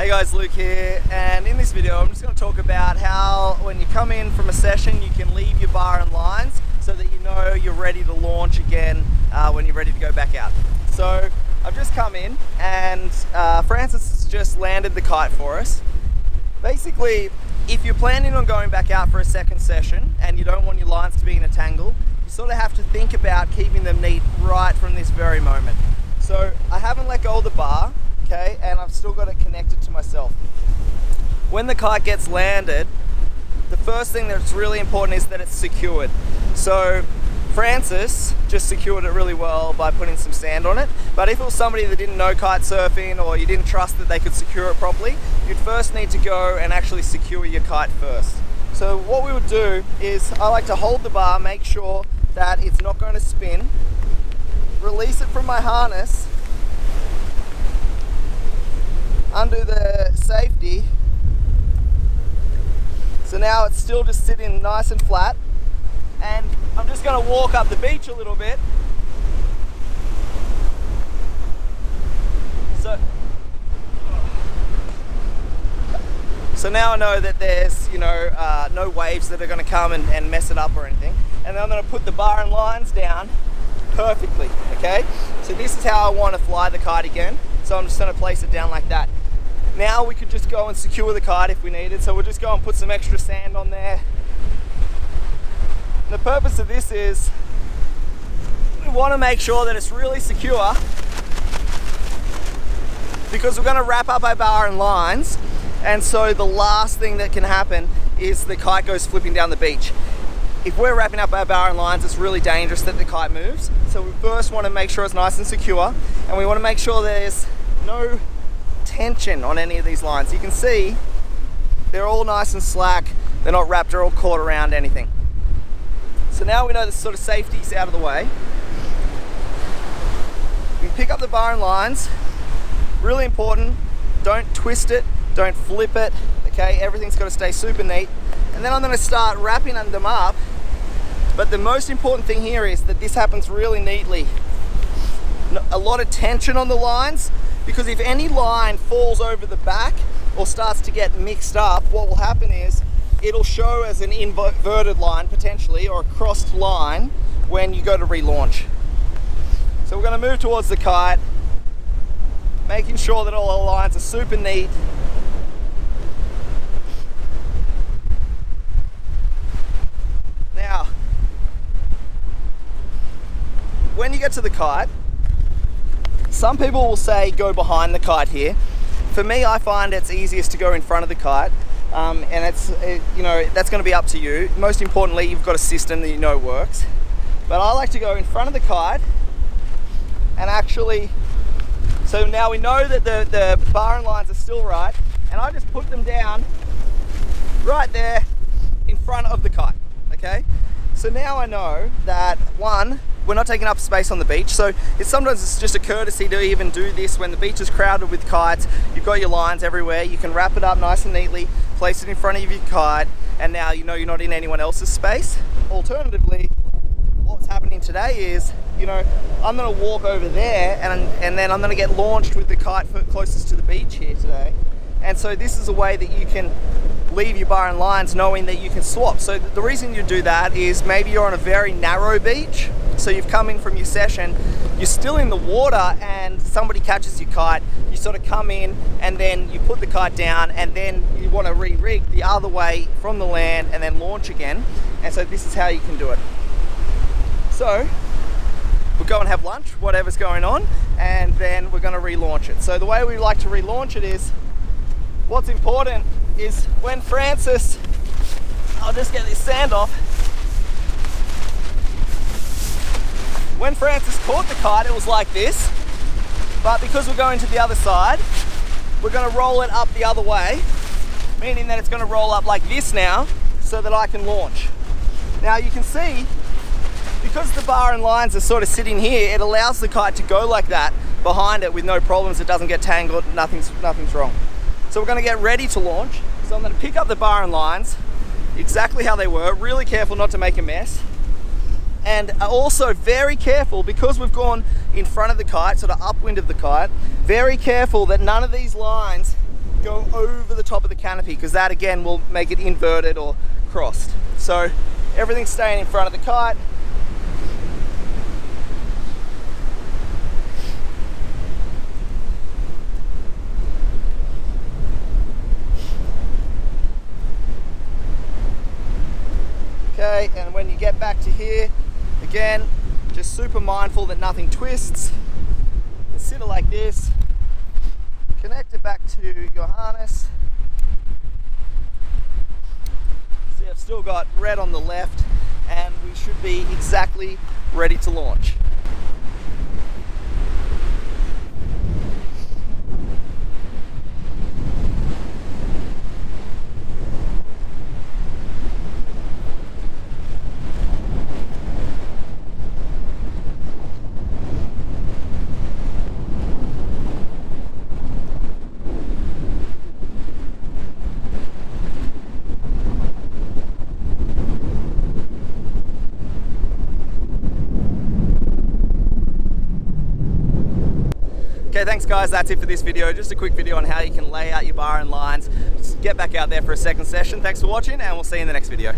Hey guys, Luke here, and in this video I'm just going to talk about how when you come in from a session you can leave your bar and lines so that you know you're ready to launch again when you're ready to go back out. So I've just come in and Francis has just landed the kite for us. Basically, if you're planning on going back out for a second session and you don't want your lines to be in a tangle, you sort of have to think about keeping them neat right from this very moment. So I haven't let go of the bar, okay, and I've still got it connected to myself. When the kite gets landed, the first thing that's really important is that it's secured. So Francis just secured it really well by putting some sand on it, but if it was somebody that didn't know kite surfing or you didn't trust that they could secure it properly, you'd first need to go and actually secure your kite first. So what we would do is I like to hold the bar, make sure that it's not going to spin, release it from my harness, undo the safety. So now it's still just sitting nice and flat, and I'm just going to walk up the beach a little bit. So now I know that there's, no waves that are going to come and mess it up or anything. And then I'm going to put the bar and lines down perfectly, okay? So this is how I want to fly the kite again. So I'm just going to place it down like that. Now we could just go and secure the kite if we needed. So we'll just go and put some extra sand on there. And the purpose of this is we want to make sure that it's really secure, because we're going to wrap up our bar and lines, and so the last thing that can happen is the kite goes flipping down the beach. If we're wrapping up our bar and lines, it's really dangerous that the kite moves. So we first want to make sure it's nice and secure, and we want to make sure there's no tension on any of these lines. You can see they're all nice and slack, they're not wrapped or all caught around anything. So now we know the sort of safety's out of the way. We pick up the bar and lines, really important, don't twist it, don't flip it, okay, everything's got to stay super neat. And then I'm going to start wrapping them up, but the most important thing here is that this happens really neatly. A lot of tension on the lines, because if any line falls over the back or starts to get mixed up, what will happen is it'll show as an inverted line potentially, or a crossed line when you go to relaunch. So we're going to move towards the kite, making sure that all our lines are super neat. Now, when you get to the kite, some people will say go behind the kite here. For me, I find it's easiest to go in front of the kite, and that's going to be up to you. Most importantly, you've got a system that you know works. But I like to go in front of the kite and actually, so now we know that the bar and lines are still right, and I just put them down right there in front of the kite, okay? So now I know that, one, we're not taking up space on the beach, so sometimes it's just a courtesy to even do this when the beach is crowded with kites. You've got your lines everywhere, you can wrap it up nice and neatly, place it in front of your kite, and now you know you're not in anyone else's space. Alternatively, what's happening today is, I'm going to walk over there and then I'm going to get launched with the kite closest to the beach here today. And so this is a way that you can leave your bar and lines knowing that you can swap. So the reason you do that is maybe you're on a very narrow beach, so you've come in from your session, you're still in the water and somebody catches your kite, you sort of come in and then you put the kite down, and then you want to re-rig the other way from the land and then launch again. And so this is how you can do it. So we'll go and have lunch, whatever's going on, and then we're going to relaunch it. So the way we like to relaunch it is, what's important is when Francis, I'll just get this sand off. When Francis caught the kite, it was like this, but because we're going to the other side, we're going to roll it up the other way, meaning that it's going to roll up like this now, so that I can launch. Now you can see, because the bar and lines are sort of sitting here, it allows the kite to go like that behind it with no problems. It doesn't get tangled, nothing's wrong. So we're going to get ready to launch. So I'm going to pick up the bar and lines exactly how they were, really careful not to make a mess. And also very careful, because we've gone in front of the kite, sort of upwind of the kite, very careful that none of these lines go canopy, because that again will make it inverted or crossed. So everything's staying in front of the kite. Okay, and when you get back to here, again, just super mindful that nothing twists. Sit it like this, connect it back to your harness. See, I've still got red on the left, and we should be exactly ready to launch. Okay, thanks guys, that's it for this video. Just a quick video on how you can lay out your bar and lines. Just get back out there for a second session. Thanks for watching, and we'll see you in the next video.